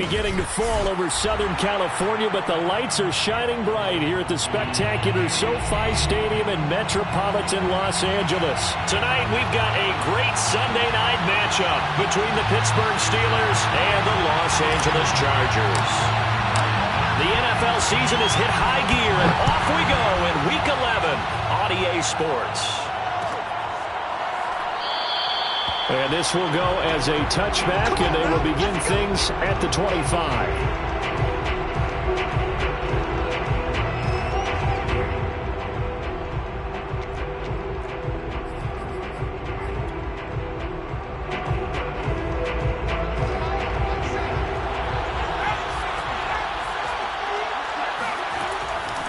Beginning to fall over Southern California, but the lights are shining bright here at the spectacular SoFi Stadium in metropolitan Los Angeles. Tonight, we've got a great Sunday night matchup between the Pittsburgh Steelers and the Los Angeles Chargers. The NFL season has hit high gear, and off we go in Week 11 on EA Sports. And this will go as a touchback, and they will begin things at the 25.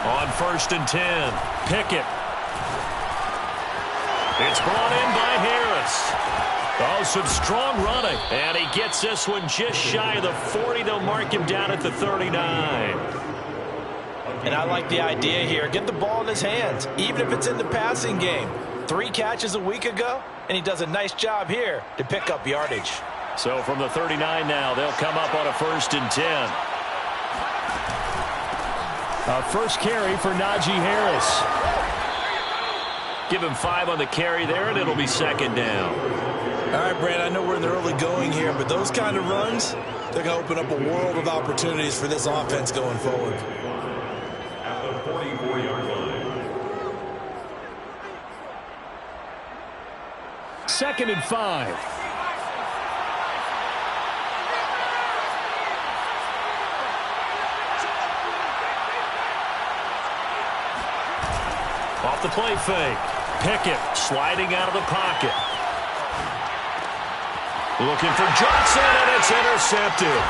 On 1st and 10, Pickett. It's brought in by Harris. Oh, some strong running. And he gets this one just shy of the 40. They'll mark him down at the 39. And I like the idea here. Get the ball in his hands, even if it's in the passing game. 3 catches a week ago, and he does a nice job here to pick up yardage. So from the 39 now, they'll come up on a 1st and 10. A first carry for Najee Harris. Give him 5 on the carry there, and it'll be 2nd down. All right, Brad, I know we're in the early going here, but those kind of runs, they're going to open up a world of opportunities for this offense going forward. At the 44-yard line. 2nd and 5. Off the play fake. Pickett sliding out of the pocket. Looking for Johnson, and it's intercepted.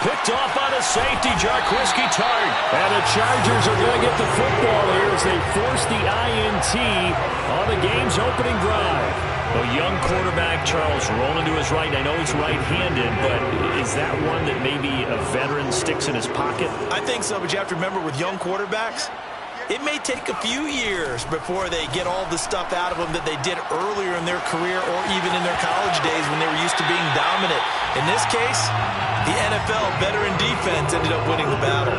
Picked off by the safety, Jarquiski Tartt. And the Chargers are going to get the football here as they force the INT on the game's opening drive. A young quarterback, Charles, rolling to his right. I know he's right-handed, but is that one that maybe a veteran sticks in his pocket? I think so, but you have to remember with young quarterbacks, it may take a few years before they get all the stuff out of them that they did earlier in their career or even in their college days when they were used to being dominant. In this case, the NFL veteran defense ended up winning the battle.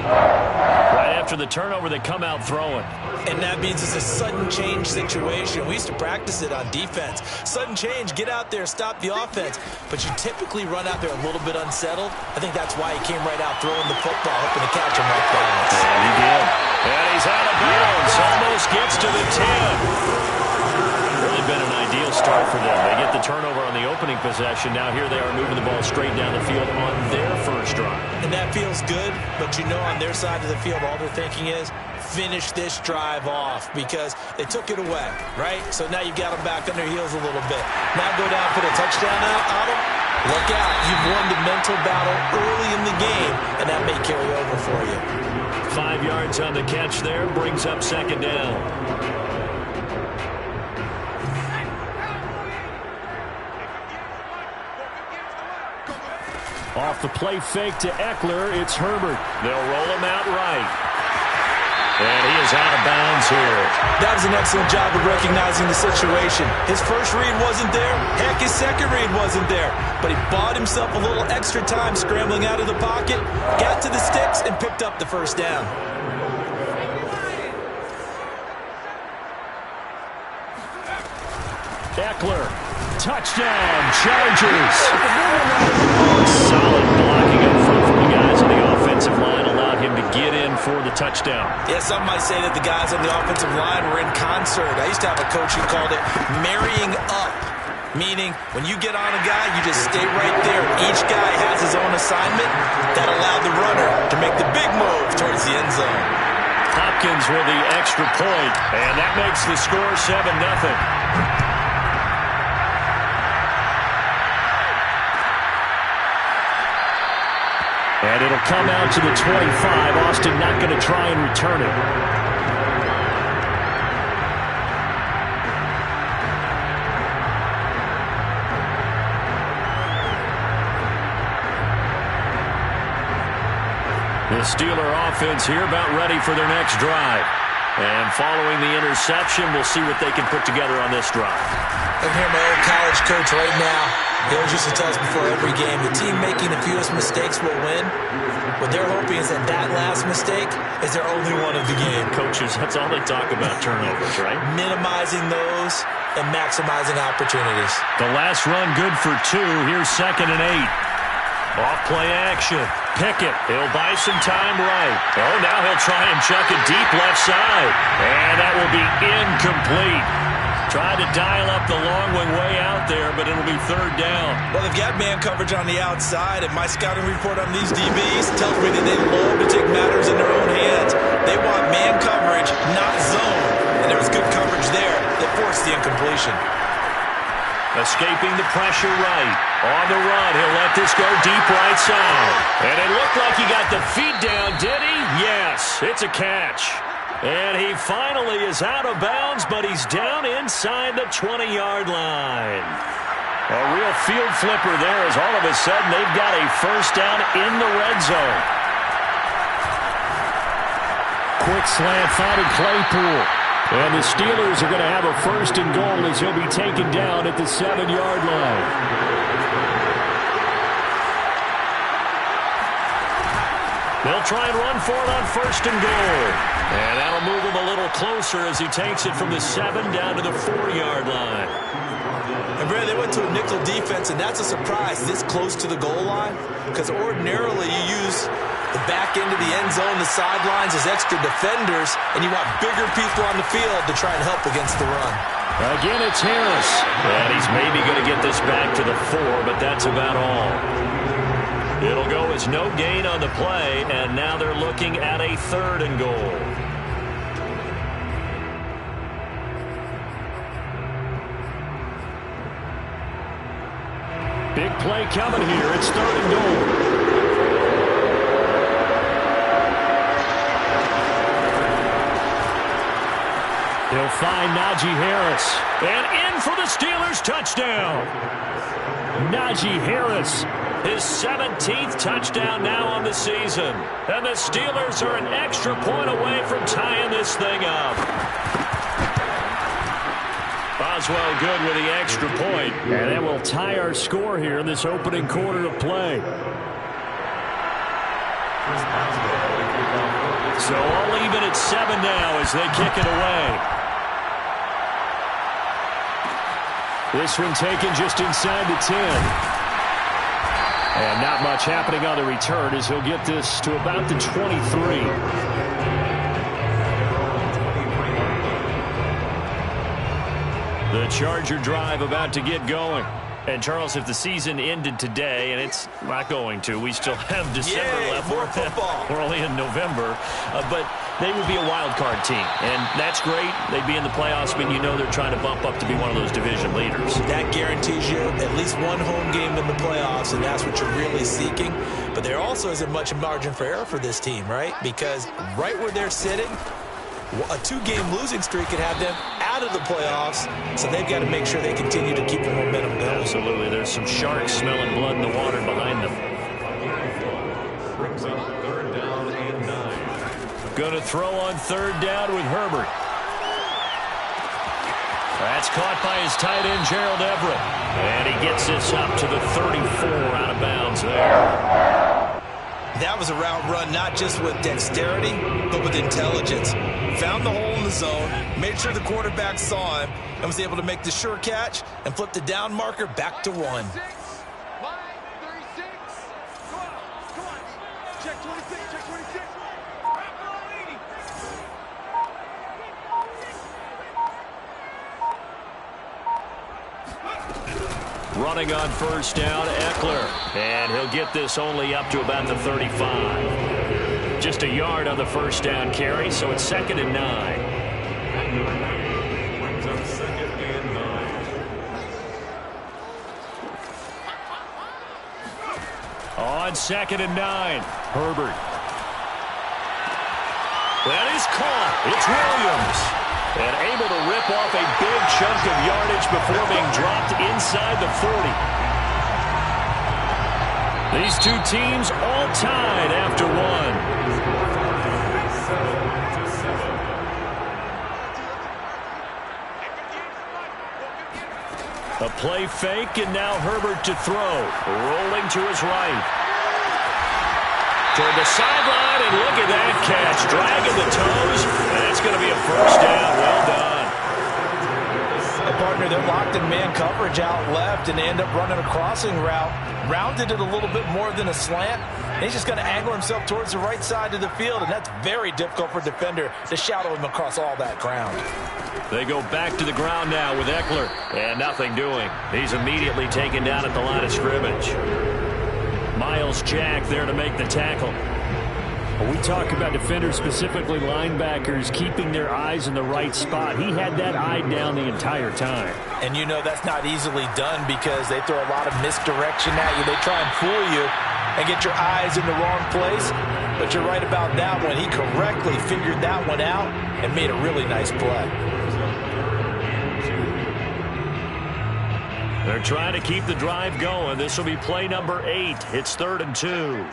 Right after the turnover, they come out throwing. And that means it's a sudden change situation. We used to practice it on defense. Sudden change, get out there, stop the offense. But you typically run out there a little bit unsettled. I think that's why he came right out throwing the football, hoping to catch him off balance. And he did. And he's out of bounds. Almost gets to the 10. Really been an ideal start for them. They get the turnover on the opening possession. Now here they are moving the ball straight down the field on their first drive. And that feels good, but you know on their side of the field all they're thinking is, finish this drive off because they took it away, right? So now you've got them back on their heels a little bit. Now go down, put a touchdown out on them. Look out. You've won the mental battle early in the game, and that may carry over for you. 5 yards on the catch there, brings up 2nd down. Off the play fake to Eckler, it's Herbert. They'll roll him out right. And he is out of bounds here. That was an excellent job of recognizing the situation. His first read wasn't there. Heck, his second read wasn't there. But he bought himself a little extra time scrambling out of the pocket, got to the sticks, and picked up the first down. Eckler, touchdown, Chargers. Solid blocking up front from the guys on the offensive line allowed him to get in for the touchdown. Yeah, some might say that the guys on the offensive line were in concert. I used to have a coach who called it marrying up, meaning when you get on a guy, you just stay right there. Each guy has his own assignment. That allowed the runner to make the big move towards the end zone. Hopkins with the extra point, and that makes the score 7-0. And it'll come out to the 25. Austin not going to try and return it. The Steeler offense here about ready for their next drive. And following the interception, we'll see what they can put together on this drive. I can hear my old college coach right now He always used to tell us before every game, the team making the fewest mistakes will win. What they're hoping is that that last mistake is their only one of the game. Coaches, that's all they talk about, turnovers, right? Minimizing those and maximizing opportunities. The last run good for 2. Here's 2nd and 8. Off play action. Pickett, he'll buy some time right. Oh, now he'll try and chuck it deep left side. And that will be incomplete. Tried to dial up the long one way out there, but it'll be 3rd down. Well, they've got man coverage on the outside, and my scouting report on these DBs tells me that they love to take matters in their own hands. They want man coverage, not zone. And there was good coverage there that forced the incompletion. Escaping the pressure right. On the run, he'll let this go deep right side. And it looked like he got the feet down, did he? Yes, it's a catch. And he finally is out of bounds, but he's down inside the 20-yard line. A real field flipper there as all of a sudden they've got a 1st down in the red zone. Quick slant finding Claypool. And the Steelers are going to have a 1st and goal as he'll be taken down at the 7-yard line. They'll try and run for it on 1st and goal. And that'll move him a little closer as he takes it from the 7 down to the 4-yard line. And, Brad, they went to a nickel defense, and that's a surprise this close to the goal line, because ordinarily you use the back end of the end zone, the sidelines as extra defenders, and you want bigger people on the field to try and help against the run. Again, it's Harris. And he's maybe going to get this back to the 4, but that's about all. It'll go as no gain on the play, and now they're looking at a 3rd and goal. Big play coming here. It's 3rd and goal. He'll find Najee Harris. And in for the Steelers touchdown. Najee Harris, his 17th touchdown now on the season. And the Steelers are an extra point away from tying this thing up. Boswell good with the extra point. And that will tie our score here in this opening quarter of play. So all even at 7 now as they kick it away. This one taken just inside the 10. And not much happening on the return as he'll get this to about the 23. The Charger drive about to get going. And, Charles, if the season ended today, and it's not going to, we still have December left. More football. We're only in November. But they would be a wild card team. And that's great. They'd be in the playoffs, but you know they're trying to bump up to be one of those division leaders. That guarantees you at least one home game in the playoffs, and that's what you're really seeking. But there also isn't much margin for error for this team, right? Because right where they're sitting, a 2-game losing streak could have them out of the playoffs, so they've got to make sure they continue to keep the momentum going. Absolutely. There's some sharks smelling blood in the water behind them. Brings up 3rd down and 9. Going to throw on 3rd down with Herbert. That's caught by his tight end, Gerald Everett. And he gets this up to the 34 out of bounds there. That was a route run not just with dexterity, but with intelligence. Found the hole in the zone, made sure the quarterback saw him, and was able to make the sure catch and flip the down marker back to 1. Line 36. Come on. Check 26, check 26. Running on 1st down, Eckler. And he'll get this only up to about the 35. Just a yard on the 1st down carry, so it's 2nd and 9. Brings up 2nd and 9. On 2nd and 9, Herbert. That is caught. It's Williams. And able to rip off a big chunk of yardage before being dropped inside the 40. These two teams all tied after 1. A play fake, and now Herbert to throw. Rolling to his right. Toward the sideline, and look at that catch. Dragging the toes, and it's going to be a first down. Well done. A partner, they're locked in man coverage out left, and they end up running a crossing route. Rounded it a little bit more than a slant. And he's just going to angle himself towards the right side of the field, and that's very difficult for a defender to shadow him across all that ground. They go back to the ground now with Eckler, and nothing doing. He's immediately taken down at the line of scrimmage. Myles Jack there to make the tackle. When we talk about defenders, specifically linebackers, keeping their eyes in the right spot, he had that eye down the entire time. And you know that's not easily done because they throw a lot of misdirection at you. They try and fool you and get your eyes in the wrong place. But you're right about that one. He correctly figured that one out and made a really nice play. They're trying to keep the drive going. This will be play number 8. It's 3rd and 2.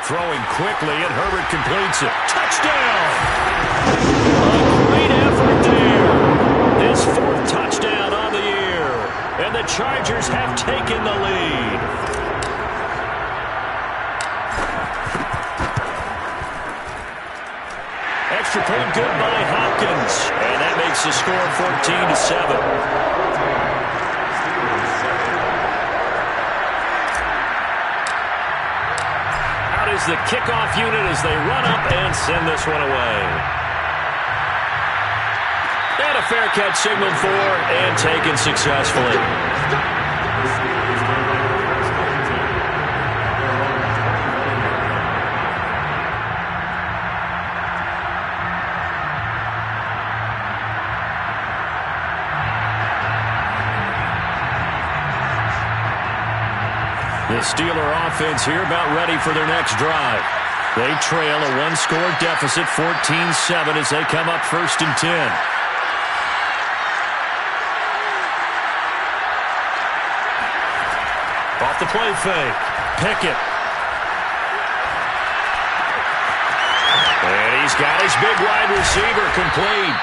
Throwing quickly, and Herbert completes it. Touchdown! A great effort there. His 4th touchdown on the year. And the Chargers have taken the lead. Extra point good by Hopkins. And that makes the score 14-7. Is the kickoff unit as they run up and send this one away. And a fair catch signaled for and taken successfully. The Steeler offense here about ready for their next drive. They trail a 1-score deficit, 14-7, as they come up 1st and 10. Off the play fake. Pickett. And he's got his big wide receiver complete.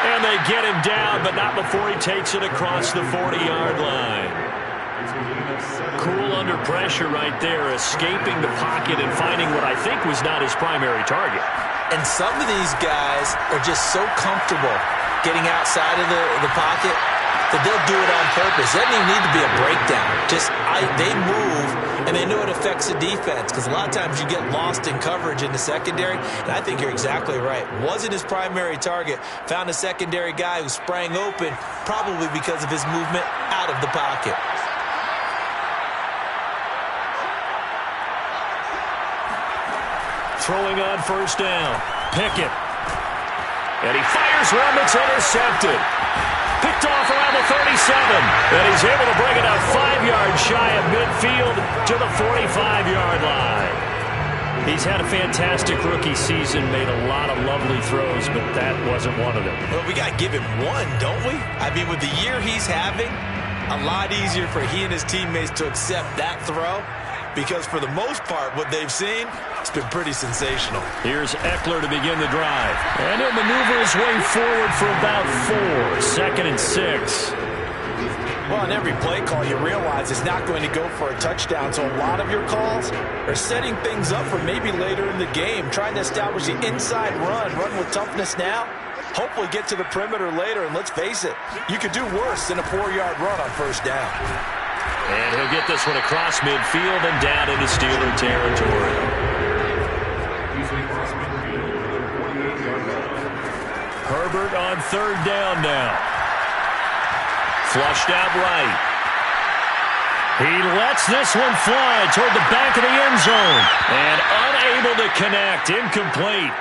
And they get him down, but not before he takes it across the 40-yard line. Cool under pressure right there, escaping the pocket and finding what I think was not his primary target. And some of these guys are just so comfortable getting outside of the pocket that they'll do it on purpose. It doesn't even need to be a breakdown. They move, and they know it affects the defense because a lot of times you get lost in coverage in the secondary, and I think you're exactly right. Wasn't his primary target. Found a secondary guy who sprang open, probably because of his movement out of the pocket. Throwing on 1st down. Pickett. And he fires one that's intercepted. Picked off around the 37. And he's able to bring it up 5 yards shy of midfield to the 45-yard line. He's had a fantastic rookie season, made a lot of lovely throws, but that wasn't one of them. Well, we got to give him one, don't we? I mean, with the year he's having, a lot easier for he and his teammates to accept that throw. Because for the most part, what they've seen, it's been pretty sensational. Here's Eckler to begin the drive. And he'll maneuver his way forward for about 4. 2nd and 6. Well, on every play call, you realize it's not going to go for a touchdown. So a lot of your calls are setting things up for maybe later in the game, trying to establish the inside run with toughness now. Hopefully get to the perimeter later. And let's face it, you could do worse than a 4-yard run on 1st down. And he'll get this one across midfield and down into Steeler territory. Herbert on 3rd down now. Flushed out right. He lets this one fly toward the back of the end zone. And unable to connect. Incomplete.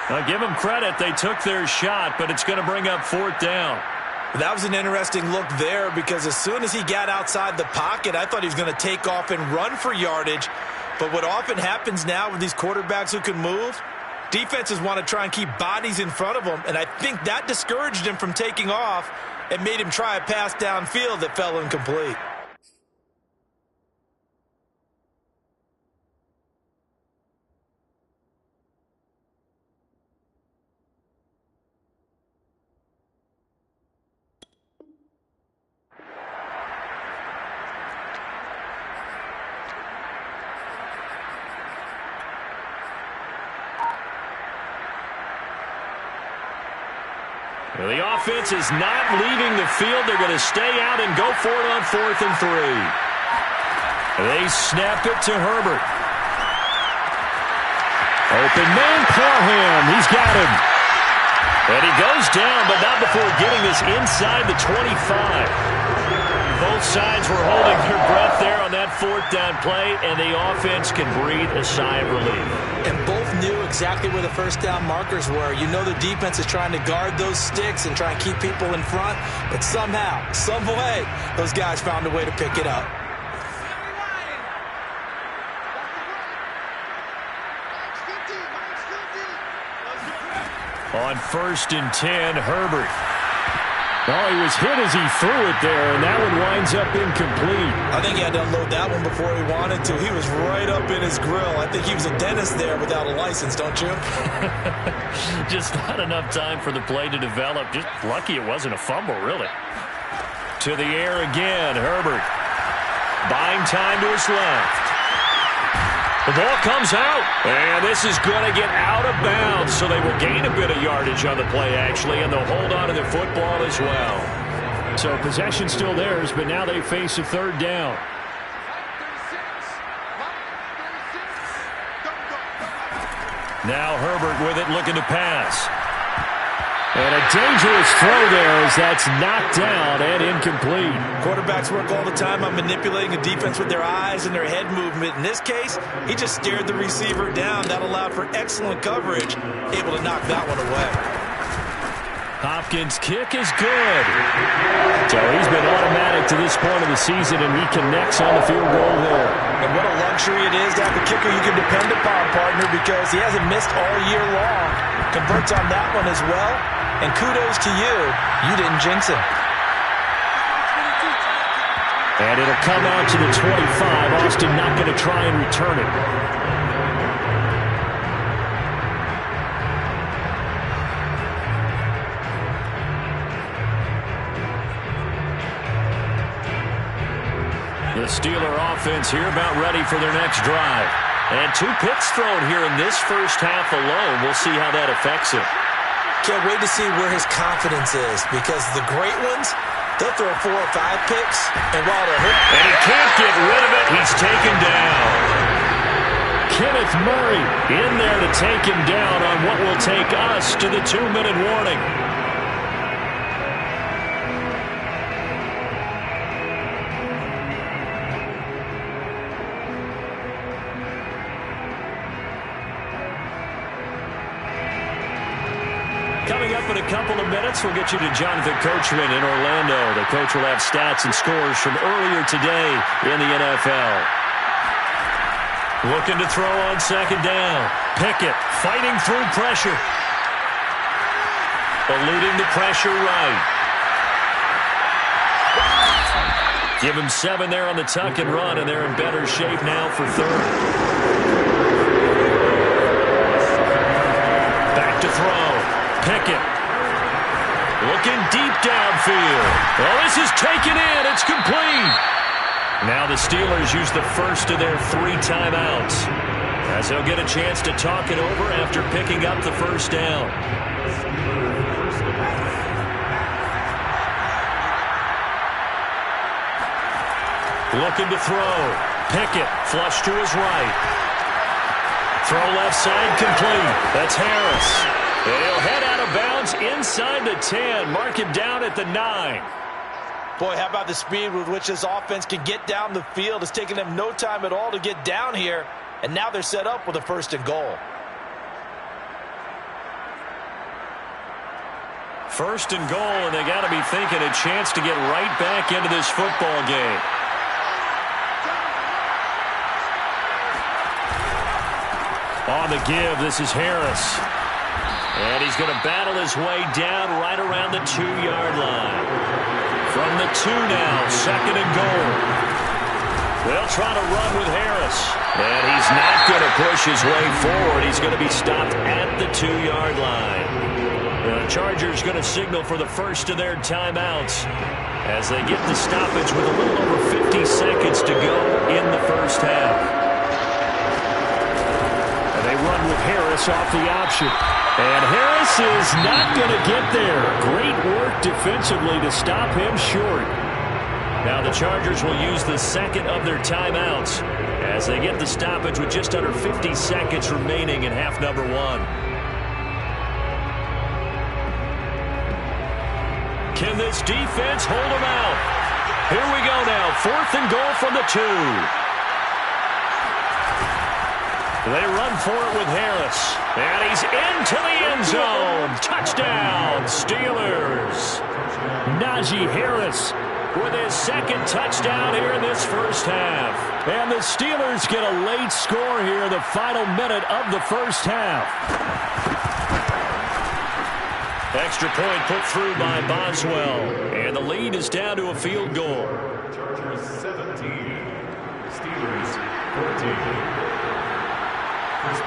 Now give them credit. They took their shot, but it's going to bring up 4th down. That was an interesting look there because as soon as he got outside the pocket, I thought he was going to take off and run for yardage. But what often happens now with these quarterbacks who can move, defenses want to try and keep bodies in front of them, and I think that discouraged him from taking off and made him try a pass downfield that fell incomplete. The offense is not leaving the field. They're going to stay out and go for it on 4th and 3. They snap it to Herbert. Open man, Parham. He's got him. And he goes down, but not before getting this inside the 25. Both sides were holding their breath there on that 4th down play, and the offense can breathe a sigh of relief. And both knew exactly where the first down markers were. You know the defense is trying to guard those sticks and try and keep people in front, but somehow, some way, those guys found a way to pick it up. On 1st and 10, Herbert. Oh, he was hit as he threw it there, and that one winds up incomplete. I think he had to unload that one before he wanted to. He was right up in his grill. I think he was a dentist there without a license, don't you? Just not enough time for the play to develop. Just lucky it wasn't a fumble, really. To the air again, Herbert. Buying time to his left. The ball comes out, and this is going to get out of bounds, so they will gain a bit of yardage on the play, actually, and they'll hold on to the football as well. So possession still theirs, but now they face a 3rd down. Now Herbert with it, looking to pass. And a dangerous throw there as that's knocked down and incomplete. Quarterbacks work all the time on manipulating a defense with their eyes and their head movement. In this case, he just stared the receiver down. That allowed for excellent coverage, able to knock that one away. Hopkins' kick is good. So he's been automatic to this point of the season, and he connects on the field goal there. And what a luxury it is to have a kicker you can depend upon, partner, because he hasn't missed all year long. Converts on that one as well. And kudos to you. You didn't jinx him. And it'll come out to the 25. Austin not going to try and return it. The Steeler offense here about ready for their next drive. And 2 picks thrown here in this first half alone. We'll see how that affects him. Can't wait to see where his confidence is, because the great ones, they'll throw 4 or 5 picks, and while they're hurt, and he can't get rid of it, he's taken down. Kenneth Murray in there to take him down on what will take us to the 2-minute warning. Coming up in a couple of minutes, we'll get you to Jonathan Coachman in Orlando. The coach will have stats and scores from earlier today in the NFL. Looking to throw on 2nd down. Pickett fighting through pressure. Eluding the pressure right. Give him 7 there on the tuck and run, and they're in better shape now for 3rd. Back to throw. Pickett looking deep downfield. Oh, this is taken in. It's complete. Now the Steelers use the first of their 3 timeouts, as they'll get a chance to talk it over after picking up the first down. Looking to throw. Pickett flush to his right. Throw left side complete. That's Harris. And he'll head out of bounds inside the 10. Mark him down at the 9. Boy, how about the speed with which this offense can get down the field? It's taken them no time at all to get down here, and now they're set up with a 1st and goal. 1st and goal, and they got to be thinking a chance to get right back into this football game. On the give, this is Harris. And he's going to battle his way down right around the 2-yard line. From the 2 now, 2nd and goal. They'll try to run with Harris. And he's not going to push his way forward. He's going to be stopped at the 2-yard line. The Chargers going to signal for the first of their timeouts as they get the stoppage with a little over 50 seconds to go in the first half. And they run with Harris off the option. And Harris is not going to get there. Great work defensively to stop him short. Now the Chargers will use the second of their timeouts as they get the stoppage with just under 50 seconds remaining in half number one. Can this defense hold them out? Here we go now. 4th and goal from the 2. They run for it with Harris. And he's into the end zone. Touchdown, Steelers. Najee Harris with his second touchdown here in this first half. And the Steelers get a late score here in the final minute of the first half. Extra point put through by Boswell. And the lead is down to a field goal. Chargers 17. Steelers 14. Chris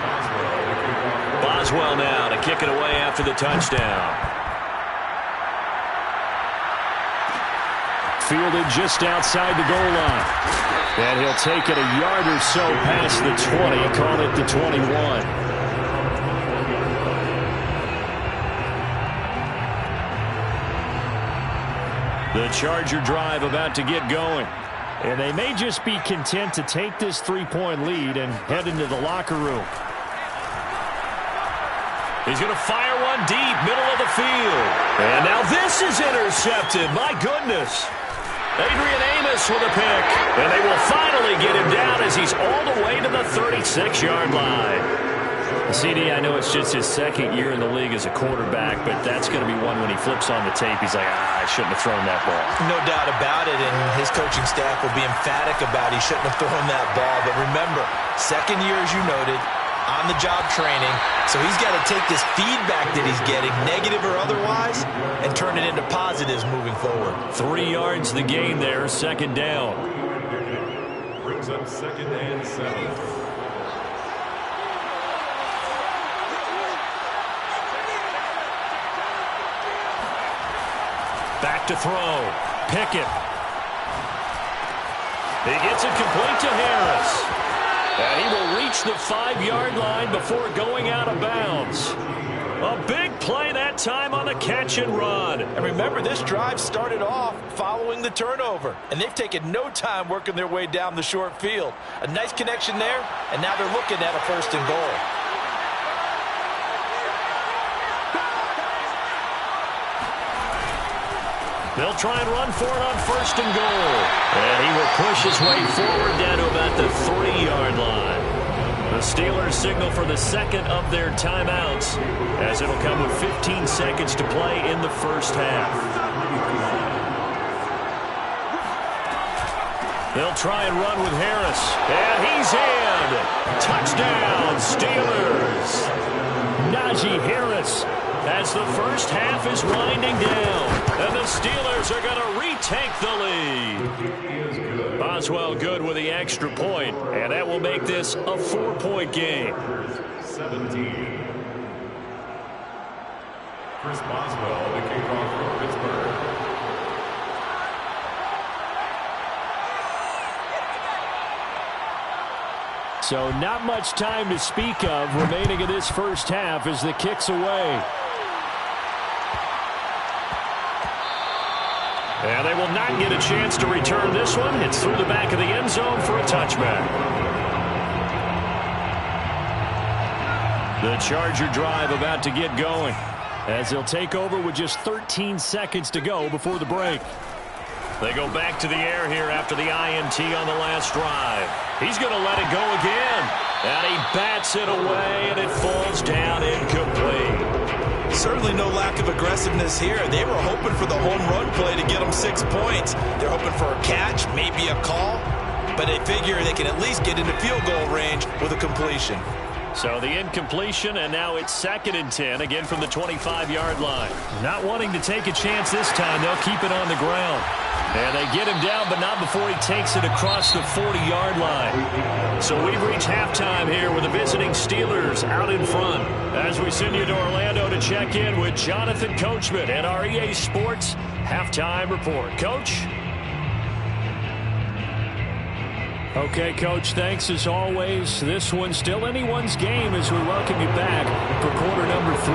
Boswell now to kick it away after the touchdown. Fielded just outside the goal line. And he'll take it a yard or so past the 20, call it the 21. The Charger drive about to get going. And they may just be content to take this 3-point lead and head into the locker room. He's going to fire one deep, middle of the field. And now this is intercepted. My goodness. Adrian Amos with a pick. And they will finally get him down as he's all the way to the 36-yard line. CD, I know it's just his second year in the league as a quarterback, but that's going to be one when he flips on the tape. He's like, I shouldn't have thrown that ball. No doubt about it, and his coaching staff will be emphatic about he shouldn't have thrown that ball. But remember, second year, as you noted, on-the-job training, so he's got to take this feedback that he's getting, negative or otherwise, and turn it into positives moving forward. 3 yards the gain there, second down. brings up 2nd and 7. Back to throw. Pickett. He gets it complete to Harris. And he will reach the 5-yard line before going out of bounds. A big play that time on the catch and run. And remember, this drive started off following the turnover. And they've taken no time working their way down the short field. A nice connection there, and now they're looking at a 1st and goal. They'll try and run for it on 1st and goal. And he will push his way forward down to about the 3-yard line. The Steelers signal for the second of their timeouts as it'll come with 15 seconds to play in the first half. They'll try and run with Harris. And he's in. Touchdown, Steelers. Najee Harris as the first half is winding down. And the Steelers are going to retake the lead. Boswell good with the extra point, and that will make this a 4-point game. 17. Chris Boswell, the kickoff for Pittsburgh. So not much time to speak of remaining in this first half as the kick's away. And they will not get a chance to return this one. It's through the back of the end zone for a touchback. The Charger drive about to get going as they'll take over with just 13 seconds to go before the break. They go back to the air here after the INT on the last drive. He's going to let it go again. And he bats it away, and it falls down incomplete. Certainly no lack of aggressiveness here. They were hoping for the home run play to get them 6 points. They're hoping for a catch, maybe a call, but they figure they can at least get into field goal range with a completion. So the incompletion, and now it's 2nd and 10, again from the 25-yard line. Not wanting to take a chance this time, they'll keep it on the ground. And they get him down, but not before he takes it across the 40-yard line. So we've reached halftime here with the visiting Steelers out in front. As we send you to Orlando to check in with Jonathan Coachman and our EA Sports Halftime Report. Coach? Okay, Coach, thanks as always. This one's still anyone's game as we welcome you back for quarter number 3.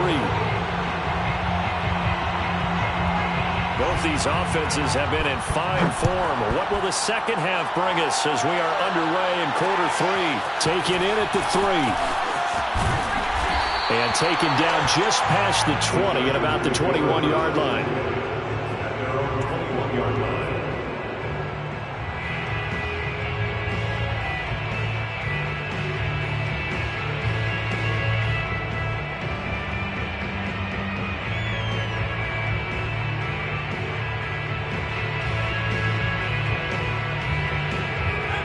Both these offenses have been in fine form. What will the second half bring us as we are underway in quarter three? Taken in at the 3. And taken down just past the 20 at about the 21-yard line. At their own 21-yard line.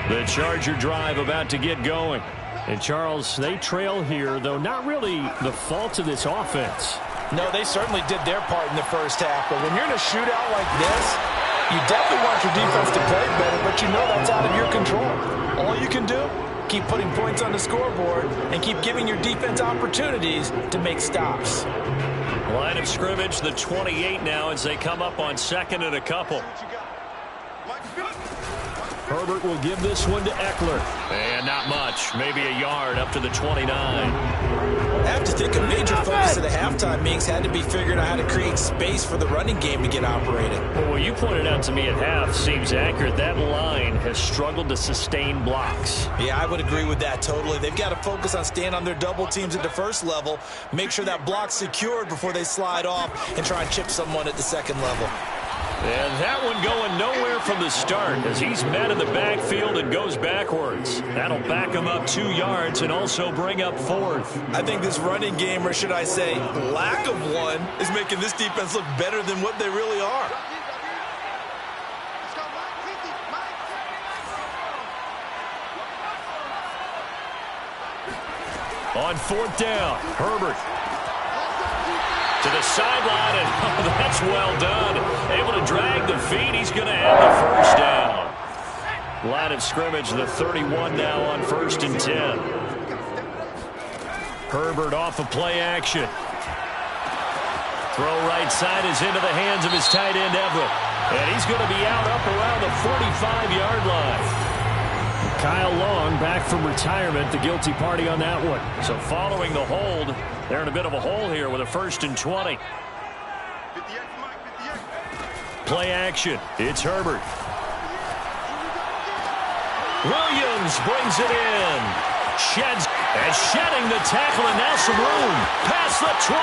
The Charger drive about to get going. And, Charles, they trail here, though not really the fault of this offense. No, they certainly did their part in the first half. But when you're in a shootout like this, you definitely want your defense to play better, but you know that's out of your control. All you can do, keep putting points on the scoreboard and keep giving your defense opportunities to make stops. Line of scrimmage, the 28 now as they come up on second and a couple. Herbert will give this one to Eckler. And not much. Maybe a yard up to the 29. I have to think a major focus of the halftime meetings had to be figuring out how to create space for the running game to get operated. Well, what you pointed out to me at half seems accurate. That line has struggled to sustain blocks. Yeah, I would agree with that totally. They've got to focus on staying on their double teams at the first level, make sure that block's secured before they slide off and try and chip someone at the second level. And that one going nowhere from the start as he's met in the backfield and goes backwards. That'll back him up 2 yards and also bring up 4th. I think this running game, or should I say lack of one, is making this defense look better than what they really are. On 4th down, Herbert to the sideline, and oh, that's well done. Able to drag the feet. He's going to have the first down. Line of scrimmage, the 31 now on 1st and 10. Herbert off of play action. Throw right side is into the hands of his tight end, Everett. And he's going to be out up around the 45-yard line. Kyle Long back from retirement, the guilty party on that one. So following the hold, they're in a bit of a hole here with a 1st and 20. Play action. It's Herbert. Williams brings it in. Sheds and shedding the tackle, and now some room. Past the 20.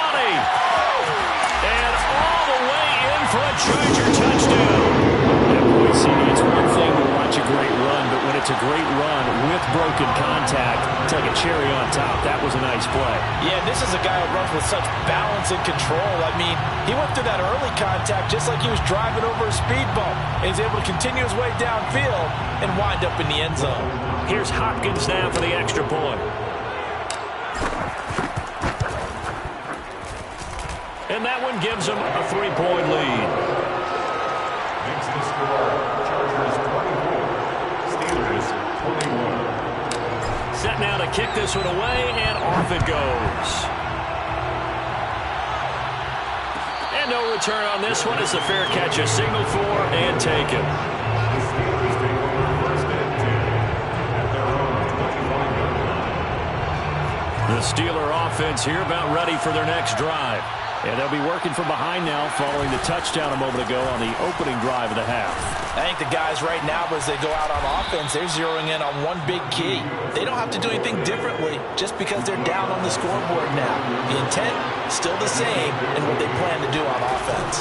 And all the way in for a Charger touchdown. And boy, CD, it's one thing to watch a great run, but when it's a great run with broken contact, it's like a cherry on top. That was a nice play. Yeah, this is a guy who runs with such balance and control. I mean, he went through that early contact just like he was driving over a speed bump. And he's able to continue his way downfield and wind up in the end zone. Here's Hopkins now for the extra point. And that one gives him a 3-point lead. Makes the score Chargers 24, Steelers 21. Set now to kick this one away, and off it goes. And no return on this one as the fair catch is signaled for and taken. The Steelers take over 1st and 10 at their own 25-yard line. The Steeler offense here about ready for their next drive. And they'll be working from behind now following the touchdown a moment ago on the opening drive of the half. I think the guys right now, as they go out on offense, they're zeroing in on one big key. They don't have to do anything differently just because they're down on the scoreboard now. The intent, still the same in what they plan to do on offense.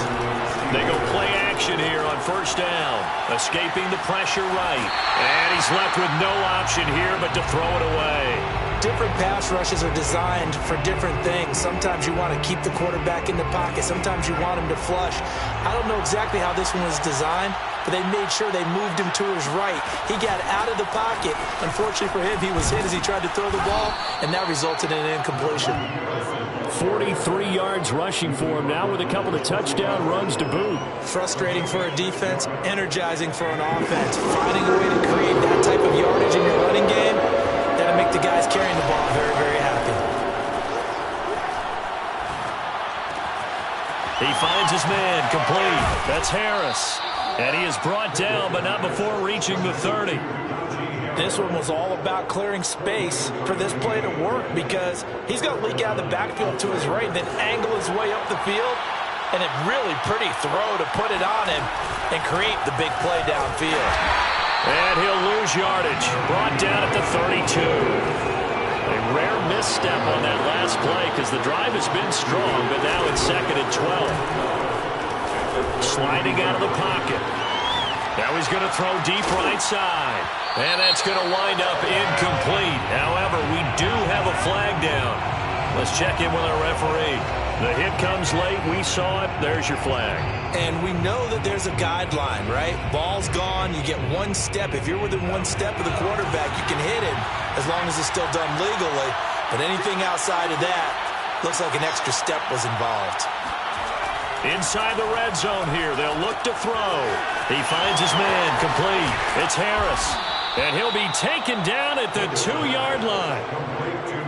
They go play action here on 1st down. Escaping the pressure right. And he's left with no option here but to throw it away. Different pass rushes are designed for different things. Sometimes you want to keep the quarterback in the pocket. Sometimes you want him to flush. I don't know exactly how this one was designed, but they made sure they moved him to his right. He got out of the pocket. Unfortunately for him, he was hit as he tried to throw the ball, and that resulted in an incompletion. 43 yards rushing for him now with a couple of touchdown runs to boot. Frustrating for a defense, energizing for an offense. Finding a way to create that type of yardage in your running game, that'll make the guys carrying the ball very, very happy. He finds his man complete. That's Harris. And he is brought down, but not before reaching the 30. This one was all about clearing space for this play to work because he's going to leak out of the backfield to his right, then angle his way up the field. And a really pretty throw to put it on him and create the big play downfield. And he'll lose yardage. Brought down at the 32. A rare misstep on that last play because the drive has been strong, but now it's 2nd and 12. Sliding out of the pocket. Now he's going to throw deep right side. And that's going to wind up incomplete. However, we do have a flag down. Let's check in with our referee. The hit comes late. We saw it. There's your flag. And we know that there's a guideline, right? Ball's gone. You get one step. If you're within one step of the quarterback, you can hit him as long as it's still done legally. But anything outside of that looks like an extra step was involved. Inside the red zone here. They'll look to throw. He finds his man complete. It's Harris. And he'll be taken down at the 2-yard line.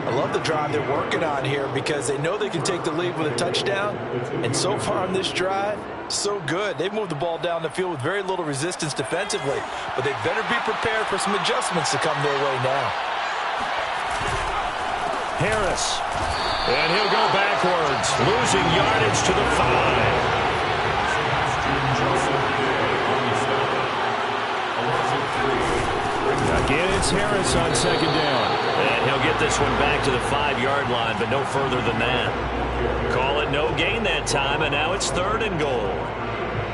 I love the drive they're working on here because they know they can take the lead with a touchdown. And so far on this drive, so good. They've moved the ball down the field with very little resistance defensively. But they better be prepared for some adjustments to come their way now. Harris. And he'll go backwards, losing yardage to the 5. Again, it's Harris on 2nd down. And he'll get this one back to the 5-yard line, but no further than that. Call it no gain that time, and now it's 3rd and goal.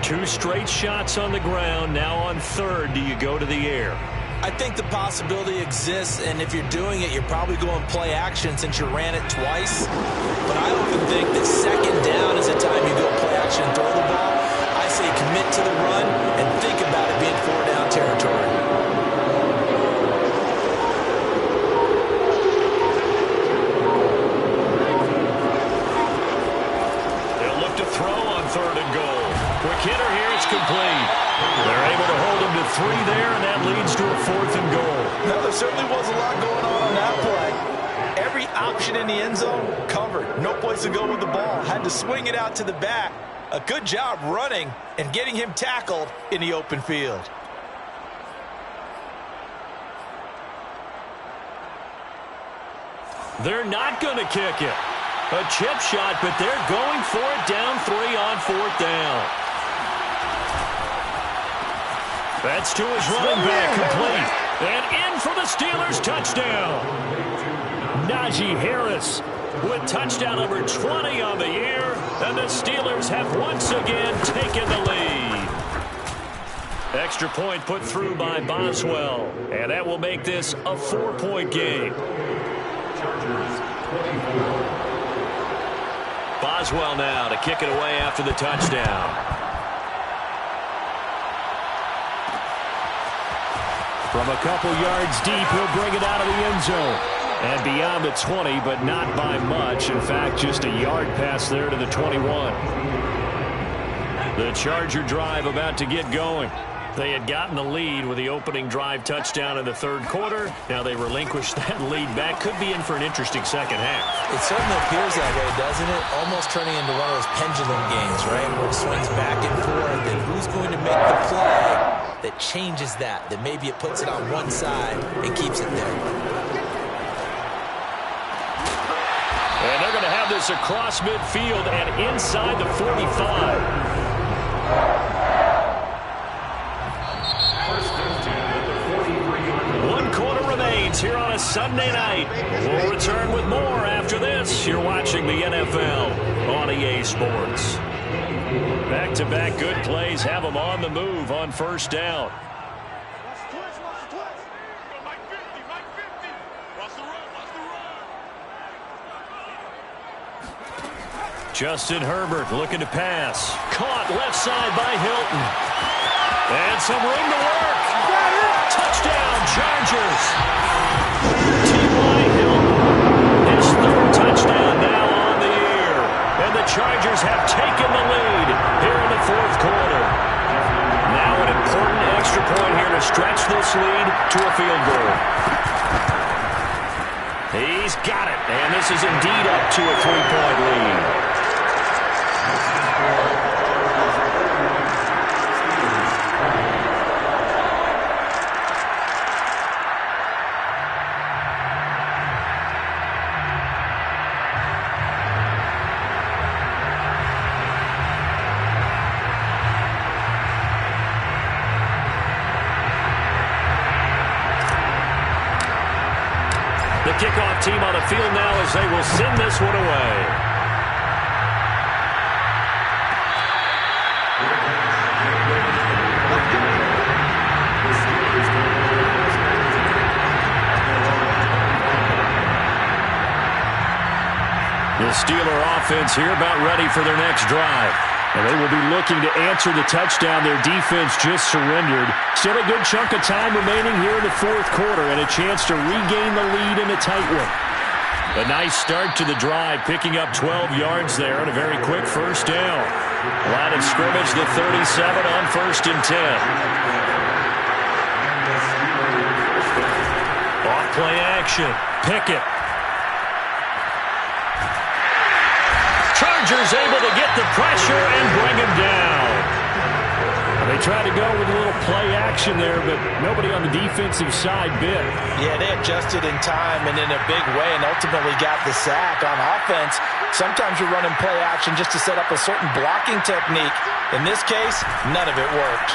2 straight shots on the ground. Now on 3rd, do you go to the air? I think the possibility exists, and if you're doing it, you're probably going play action since you ran it twice. But I often think that 2nd down is the time you go play action and throw the ball. I say commit to the run and think about it being 4-down territory. Quick hitter here, it's complete. They're able to hold him to 3 there, and that leads to a 4th and goal. Now, there certainly was a lot going on that play. Every option in the end zone covered. No place to go with the ball. Had to swing it out to the back. A good job running and getting him tackled in the open field. They're not going to kick it. A chip shot, but they're going for it down 3 on 4th down. That's to his running back, complete. And in for the Steelers touchdown. Najee Harris with touchdown number 20 on the year. And the Steelers have once again taken the lead. Extra point put through by Boswell. And that will make this a 4-point game. Boswell now to kick it away after the touchdown. From a couple yards deep, he'll bring it out of the end zone. And beyond the 20, but not by much. In fact, just a yard pass there to the 21. The Charger drive about to get going. They had gotten the lead with the opening drive touchdown in the 3rd quarter. Now they relinquish that lead back. Could be in for an interesting second half. It certainly appears that way, doesn't it? Almost turning into one of those pendulum games, right? Where it swings back and forth, and who's going to make the play that changes that maybe it puts it on one side and keeps it there. And they're going to have this across midfield and inside the 45. Here on a Sunday night. We'll return with more after this. You're watching the NFL on EA Sports. Back-to-back good plays have them on the move on 1st down. Justin Herbert looking to pass. Caught left side by Hilton. And some room to work. Touchdown, Chargers. T.Y. Hilton, his 3rd touchdown now on the year. And the Chargers have taken the lead here in the 4th quarter. Now an important extra point here to stretch this lead to a field goal. He's got it, and this is indeed up to a 3-point lead. team on the field now as they will send this one away. The Steeler offense here about ready for their next drive. And they will be looking to answer the touchdown their defense just surrendered. Still a good chunk of time remaining here in the fourth quarter and a chance to regain the lead in a tight one. A nice start to the drive, picking up 12 yards there and a very quick first down. Line of scrimmage, the 37 on 1st and 10. Off play action. Pickett. Chargers able to get the pressure and bring him down. They tried to go with a little play action there, but nobody on the defensive side bit. Yeah, they adjusted in time and in a big way and ultimately got the sack. On offense, sometimes you're running play action just to set up a certain blocking technique. In this case, none of it worked.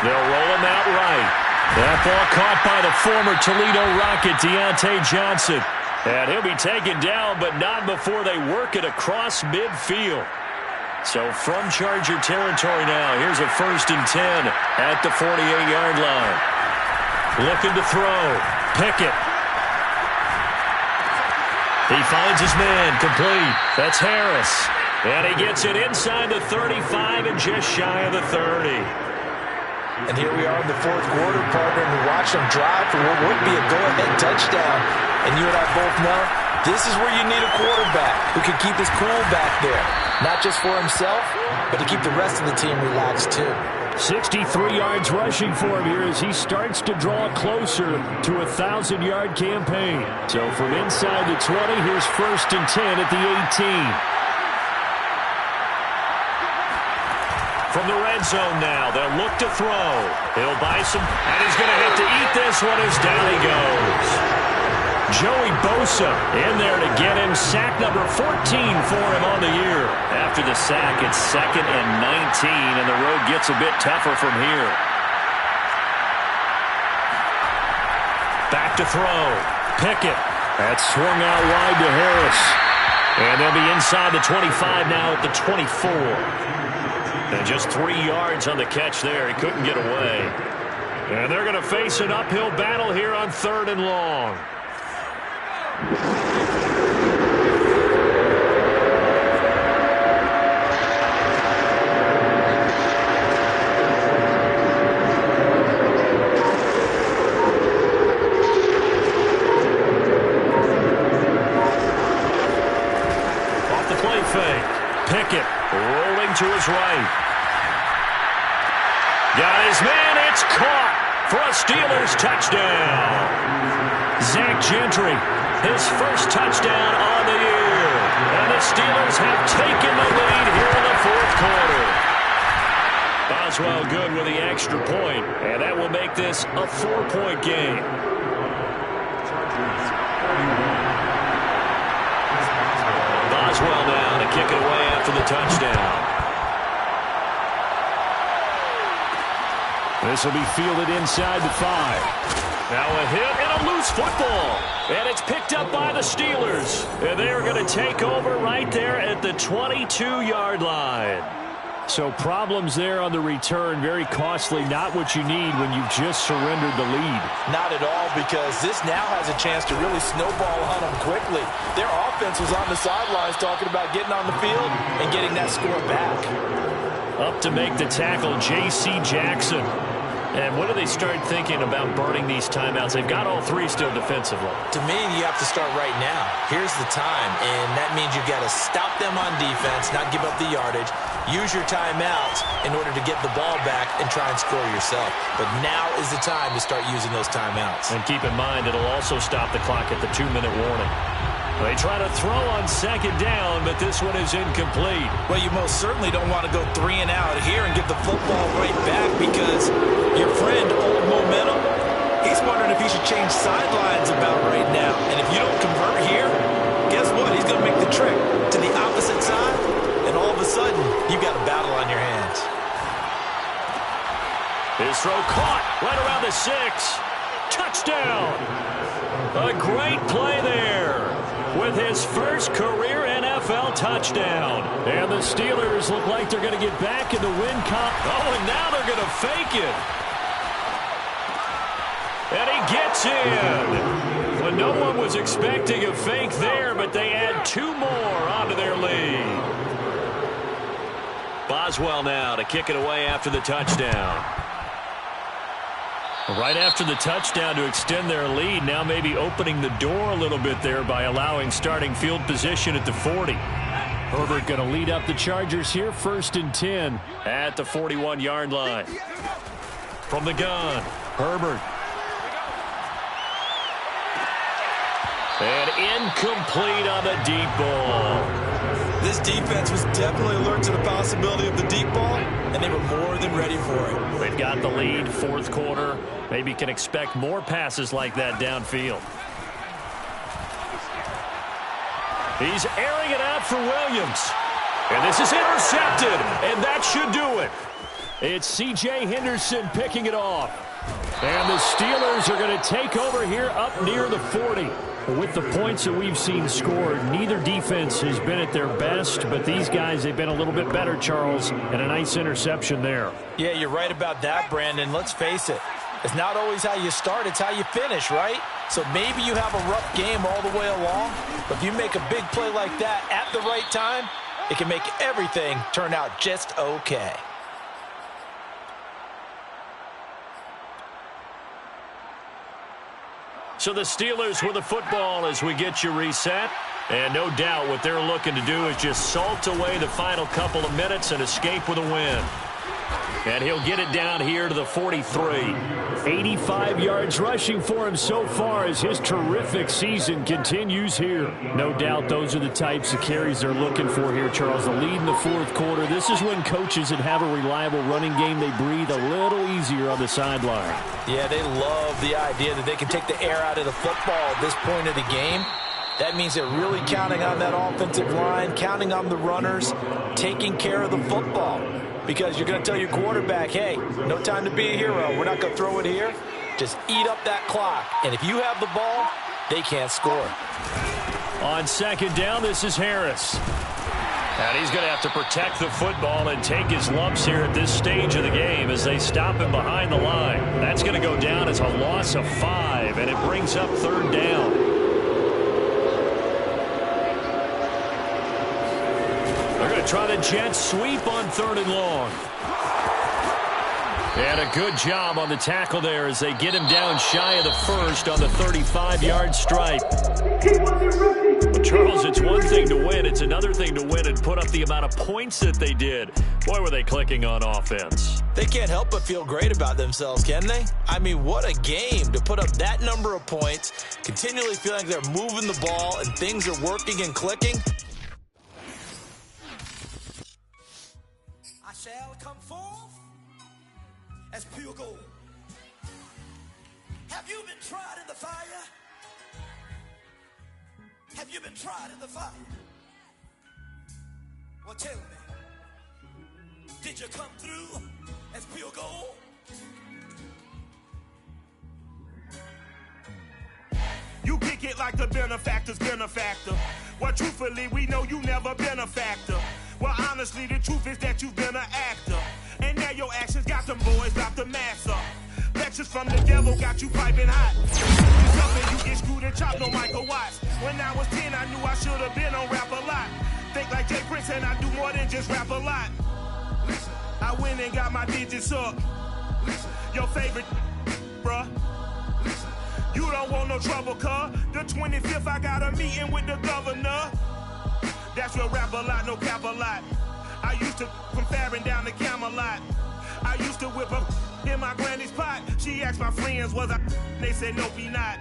They'll roll him out right. That ball caught by the former Toledo Rocket, Deontay Johnson. And he'll be taken down, but not before they work it across midfield. So from Charger territory now, here's a 1st and 10 at the 48-yard line. Looking to throw. Pickett. He finds his man, complete. That's Harris. And he gets it inside the 35 and just shy of the 30. And here we are in the fourth quarter, partner, and we watch them drive for what would be a go-ahead touchdown. And you and I both know this is where you need a quarterback who can keep his cool back there. Not just for himself, but to keep the rest of the team relaxed too. 63 yards rushing for him here as he starts to draw closer to a 1,000-yard campaign. So from inside the 20, here's 1st and 10 at the 18. From the red zone now, they'll look to throw. He'll buy some, and he's going to have to eat this one as down he goes. Joey Bosa in there to get him. Sack number 14 for him on the year. After the sack, it's 2nd and 19, and the road gets a bit tougher from here. Back to throw. Pickett. That's swung out wide to Harris. And they'll be inside the 25 now at the 24. And just 3 yards on the catch there. He couldn't get away. And they're going to face an uphill battle here on 3rd and long. Off the play fake. Pickett rolling to his right. Got his man. It's caught for a Steelers touchdown. Zach Gentry, his first touchdown on the year. And the Steelers have taken the lead here in the fourth quarter. Boswell good with the extra point, and that will make this a 4-point game. Boswell now to kick it away after the touchdown. This will be fielded inside the 5. Now a hit and a loose football. And it's picked up by the Steelers. And they are going to take over right there at the 22-yard line. So problems there on the return. Very costly. Not what you need when you've just surrendered the lead. Not at all, because this now has a chance to really snowball on them quickly. Their offense was on the sidelines talking about getting on the field and getting that score back. Up to make the tackle, J.C. Jackson. And when do they start thinking about burning these timeouts? They've got all 3 still defensively. To me, you have to start right now. Here's the time, and that means you've got to stop them on defense, not give up the yardage. Use your timeouts in order to get the ball back and try and score yourself. But now is the time to start using those timeouts. And keep in mind, it'll also stop the clock at the 2-minute warning. They try to throw on 2nd down, but this one is incomplete. Well, you most certainly don't want to go 3 and out here and give the football right back, because your friend, Old Momentum, he's wondering if he should change sidelines about right now. And if you don't convert here, guess what? He's going to make the trip to the opposite side, and all of a sudden, you've got a battle on your hands. His throw caught right around the 6. Touchdown! A great play there with his first career NFL touchdown. And the Steelers look like they're going to get back in the win Oh, and now they're going to fake it. And he gets in. Well, no one was expecting a fake there, but they add 2 more onto their lead. Boswell now to kick it away after the touchdown. Right after the touchdown to extend their lead, now maybe opening the door a little bit there by allowing starting field position at the 40. Herbert going to lead up the Chargers here, 1st and 10 at the 41-yard line. From the gun, Herbert. And incomplete on the deep ball. This defense was definitely alert to the possibility of the deep ball, and they were more than ready for it. They've got the lead, 4th quarter. Maybe can expect more passes like that downfield. He's airing it out for Williams. And this is intercepted, and that should do it. It's C.J. Henderson picking it off. And the Steelers are going to take over here up near the 40. With the points that we've seen scored, neither defense has been at their best, but these guys, they've been a little bit better, Charles, and a nice interception there. Yeah, you're right about that, Brandon. Let's face it. It's not always how you start, it's how you finish, right? So maybe you have a rough game all the way along, but if you make a big play like that at the right time, it can make everything turn out just okay. So the Steelers with the football as we get you reset. And no doubt what they're looking to do is just salt away the final couple of minutes and escape with a win. And he'll get it down here to the 43. 85 yards rushing for him so far as his terrific season continues here. No doubt those are the types of carries they're looking for here, Charles. The lead in the 4th quarter. This is when coaches that have a reliable running game, they breathe a little easier on the sideline. Yeah, they love the idea that they can take the air out of the football at this point of the game. That means they're really counting on that offensive line, counting on the runners, taking care of the football. Because you're going to tell your quarterback, hey, no time to be a hero. We're not going to throw it here. Just eat up that clock. And if you have the ball, they can't score. On 2nd down, this is Harris. And he's going to have to protect the football and take his lumps here at this stage of the game as they stop him behind the line. That's going to go down as a loss of 5, and it brings up 3rd down. They're going to try the jet sweep on 3rd and long. And a good job on the tackle there as they get him down shy of the 1st on the 35-yard stripe. But Charles, it's one thing to win. It's another thing to win and put up the amount of points that they did. Boy, were they clicking on offense. They can't help but feel great about themselves, can they? I mean, what a game to put up that number of points, continually feeling like they're moving the ball and things are working and clicking. I shall come forth as pure gold. Have you been tried in the fire? Have you been tried in the fire? Well, tell me, did you come through as pure gold? You kick it like the benefactor's benefactor. Well, truthfully, we know you never been a factor. Well, honestly, the truth is that you've been an actor. And now your actions got them boys dropped the mask up. Lectures from the devil got you piping hot. You something you get screwed and chopped, no Michael Watts. When I was 10, I knew I should have been on Rap a Lot. Think like Jay Prince and I do more than just rap a lot. I went and got my digits up. Your favorite, bruh. You don't want no trouble, cuz. The 25th, I got a meeting with the governor. That's where Rap a Lot, no cap a lot. I used to from Farron down to Camelot. I used to whip up in my granny's pot. She asked my friends, was I? They said, nope, he not.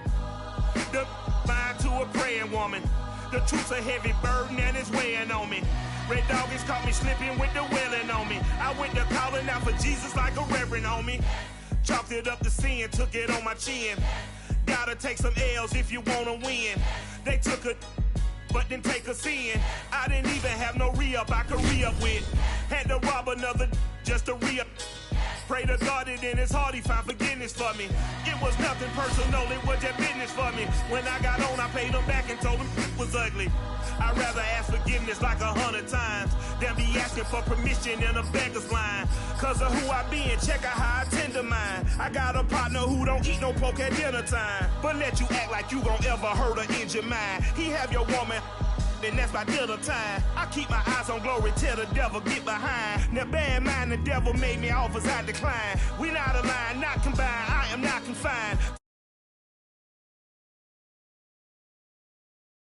The mind to a praying woman. The truth's a heavy burden and it's weighing on me. Red Doggies caught me slipping with the wailing on me. I went to calling out for Jesus like a reverend on me. Chalked it up to sin, took it on my chin. Gotta take some L's if you wanna win. They took a but then take a sin. I didn't even have no re-up I could re-up with. Had to rob another just to re-up. Pray to God that in his heart he found forgiveness for me. It was nothing personal, it was just business for me. When I got on, I paid him back and told him it was ugly. I'd rather ask forgiveness like 100 times than be asking for permission in a beggar's line. Cause of who I be and check out how I tend to mine. I got a partner who don't eat no pork at dinner time, but let you act like you gon' ever hurt or injure mine. He have your woman, and that's my dinner time. I keep my eyes on glory till the devil get behind. Now bear in mind the devil made me offers I decline. We not aligned, not combined, I am not confined.